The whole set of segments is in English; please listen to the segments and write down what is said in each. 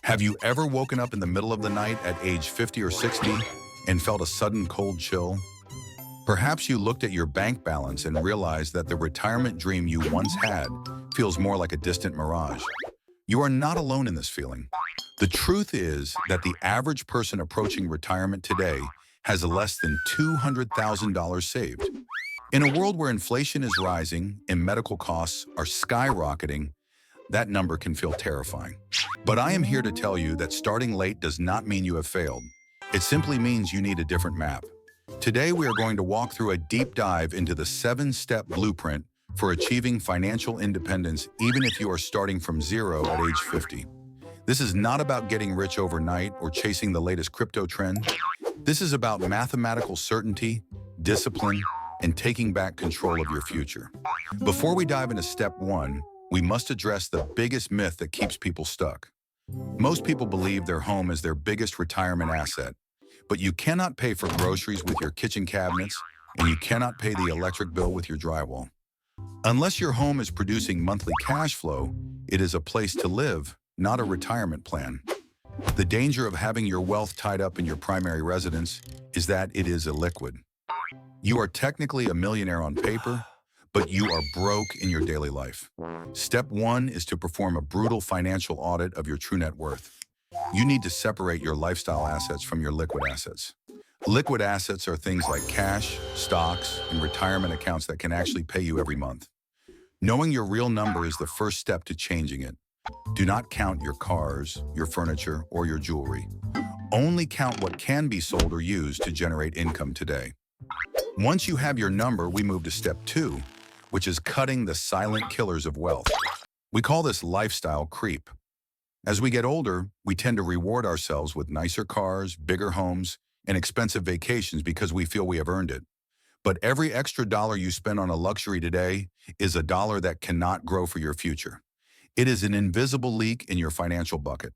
Have you ever woken up in the middle of the night at age 50 or 60 and felt a sudden cold chill? Perhaps you looked at your bank balance and realized that the retirement dream you once had feels more like a distant mirage. You are not alone in this feeling. The truth is that the average person approaching retirement today has less than $200,000 saved. In a world where inflation is rising and medical costs are skyrocketing, that number can feel terrifying. But I am here to tell you that starting late does not mean you have failed. It simply means you need a different map. Today, we are going to walk through a deep dive into the 7-step blueprint for achieving financial independence, even if you are starting from zero at age 50. This is not about getting rich overnight or chasing the latest crypto trend. This is about mathematical certainty, discipline, and taking back control of your future. Before we dive into step 1, we must address the biggest myth that keeps people stuck. Most people believe their home is their biggest retirement asset, but you cannot pay for groceries with your kitchen cabinets, and you cannot pay the electric bill with your drywall. Unless your home is producing monthly cash flow, it is a place to live, not a retirement plan. The danger of having your wealth tied up in your primary residence is that it is illiquid. You are technically a millionaire on paper, but you are broke in your daily life. Step 1 is to perform a brutal financial audit of your true net worth. You need to separate your lifestyle assets from your liquid assets. Liquid assets are things like cash, stocks, and retirement accounts that can actually pay you every month. Knowing your real number is the first step to changing it. Do not count your cars, your furniture, or your jewelry. Only count what can be sold or used to generate income today. Once you have your number, we move to step 2, which is cutting the silent killers of wealth. We call this lifestyle creep. As we get older, we tend to reward ourselves with nicer cars, bigger homes, and expensive vacations because we feel we have earned it. But every extra dollar you spend on a luxury today is a dollar that cannot grow for your future. It is an invisible leak in your financial bucket.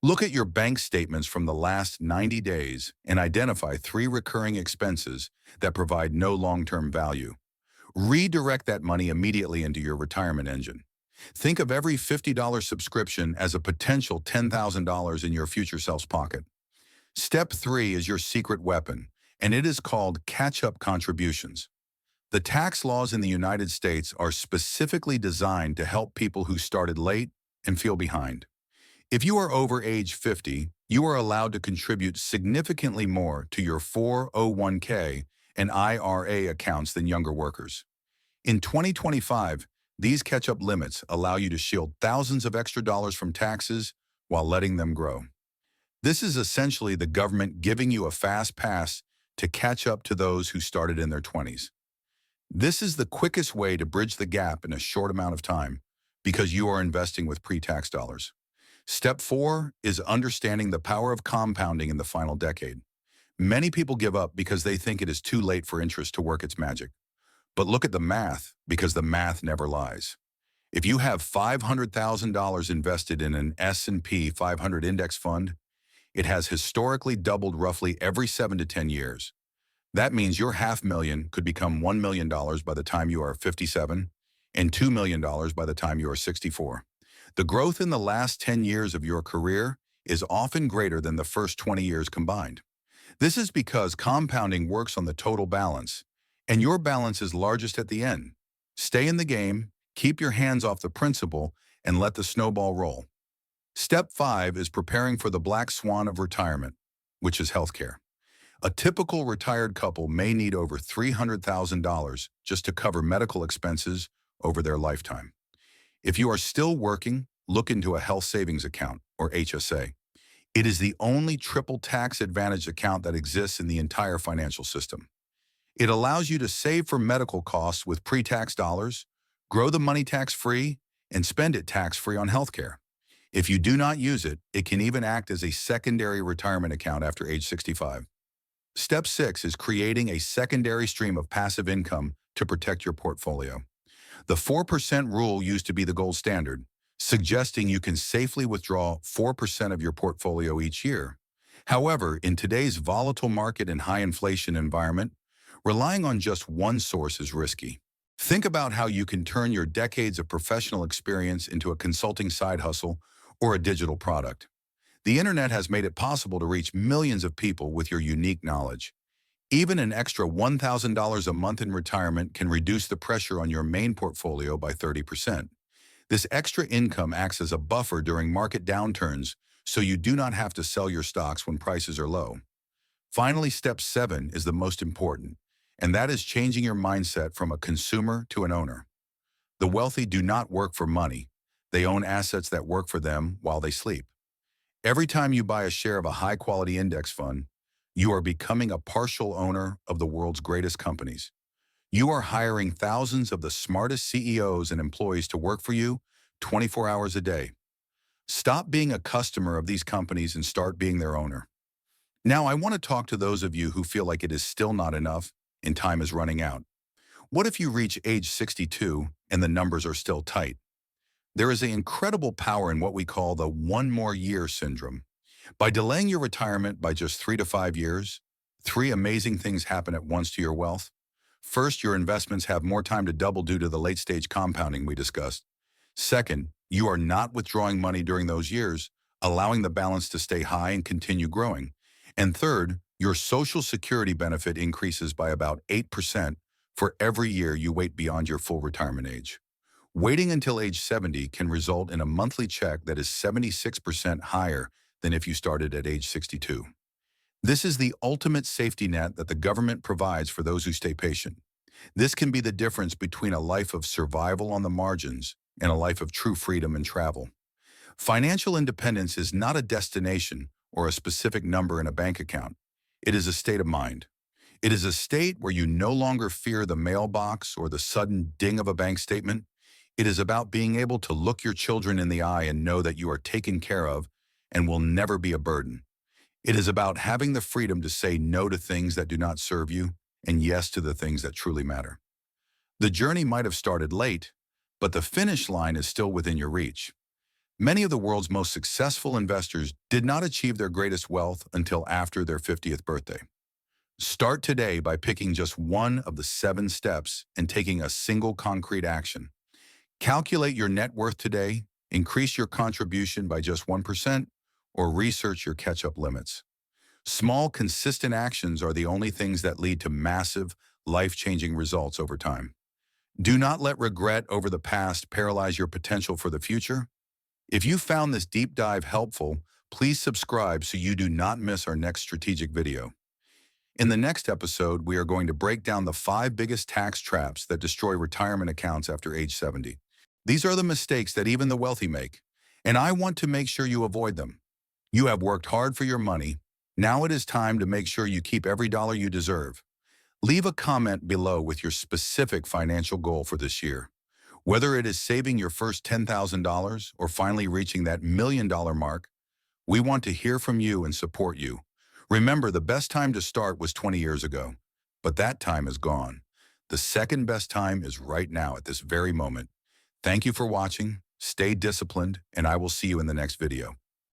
Look at your bank statements from the last 90 days and identify 3 recurring expenses that provide no long-term value. Redirect that money immediately into your retirement engine. Think of every $50 subscription as a potential $10,000 in your future self's pocket. Step 3 is your secret weapon, and it is called catch-up contributions. The tax laws in the United States are specifically designed to help people who started late and feel behind. If you are over age 50, you are allowed to contribute significantly more to your 401k and IRA accounts than younger workers. In 2025, these catch-up limits allow you to shield thousands of extra dollars from taxes while letting them grow. This is essentially the government giving you a fast pass to catch up to those who started in their 20s. This is the quickest way to bridge the gap in a short amount of time because you are investing with pre-tax dollars. Step 4 is understanding the power of compounding in the final decade. Many people give up because they think it is too late for interest to work its magic. But look at the math, because the math never lies. If you have $500,000 invested in an S&P 500 index fund, it has historically doubled roughly every 7 to 10 years. That means your $500,000 could become $1 million by the time you are 57 and $2 million by the time you are 64. The growth in the last 10 years of your career is often greater than the first 20 years combined. This is because compounding works on the total balance, and your balance is largest at the end. Stay in the game, keep your hands off the principal, and let the snowball roll. Step 5 is preparing for the black swan of retirement, which is healthcare. A typical retired couple may need over $300,000 just to cover medical expenses over their lifetime. If you are still working, look into a health savings account, or HSA. It is the only triple tax advantage account that exists in the entire financial system. It allows you to save for medical costs with pre-tax dollars, grow the money tax-free, and spend it tax-free on healthcare. If you do not use it, it can even act as a secondary retirement account after age 65. Step 6 is creating a secondary stream of passive income to protect your portfolio. The 4% rule used to be the gold standard, suggesting you can safely withdraw 4% of your portfolio each year. However, in today's volatile market and high inflation environment, relying on just one source is risky. Think about how you can turn your decades of professional experience into a consulting side hustle or a digital product. The internet has made it possible to reach millions of people with your unique knowledge. Even an extra $1,000 a month in retirement can reduce the pressure on your main portfolio by 30%. This extra income acts as a buffer during market downturns, so you do not have to sell your stocks when prices are low. Finally, step 7 is the most important, and that is changing your mindset from a consumer to an owner. The wealthy do not work for money. They own assets that work for them while they sleep. Every time you buy a share of a high-quality index fund, you are becoming a partial owner of the world's greatest companies. You are hiring thousands of the smartest CEOs and employees to work for you 24 hours a day. Stop being a customer of these companies and start being their owner. Now, I want to talk to those of you who feel like it is still not enough and time is running out. What if you reach age 62 and the numbers are still tight? There is an incredible power in what we call the one more year syndrome. By delaying your retirement by just 3 to 5 years, three amazing things happen at once to your wealth. First, your investments have more time to double due to the late-stage compounding we discussed. Second, you are not withdrawing money during those years, allowing the balance to stay high and continue growing. And third, your Social Security benefit increases by about 8% for every year you wait beyond your full retirement age. Waiting until age 70 can result in a monthly check that is 76% higher than if you started at age 62. This is the ultimate safety net that the government provides for those who stay patient. This can be the difference between a life of survival on the margins and a life of true freedom and travel. Financial independence is not a destination or a specific number in a bank account. It is a state of mind. It is a state where you no longer fear the mailbox or the sudden ding of a bank statement. It is about being able to look your children in the eye and know that you are taken care of and will never be a burden. It is about having the freedom to say no to things that do not serve you and yes to the things that truly matter. The journey might have started late, but the finish line is still within your reach. Many of the world's most successful investors did not achieve their greatest wealth until after their 50th birthday. Start today by picking just one of the 7 steps and taking a single concrete action. Calculate your net worth today, increase your contribution by just 1%, or research your catch-up limits. Small, consistent actions are the only things that lead to massive, life-changing results over time. Do not let regret over the past paralyze your potential for the future. If you found this deep dive helpful, please subscribe so you do not miss our next strategic video. In the next episode, we are going to break down the 5 biggest tax traps that destroy retirement accounts after age 70. These are the mistakes that even the wealthy make, and I want to make sure you avoid them. You have worked hard for your money. Now it is time to make sure you keep every dollar you deserve. Leave a comment below with your specific financial goal for this year. Whether it is saving your first $10,000 or finally reaching that $1,000,000 mark, we want to hear from you and support you. Remember, the best time to start was 20 years ago, but that time is gone. The second best time is right now at this very moment. Thank you for watching, stay disciplined, and I will see you in the next video.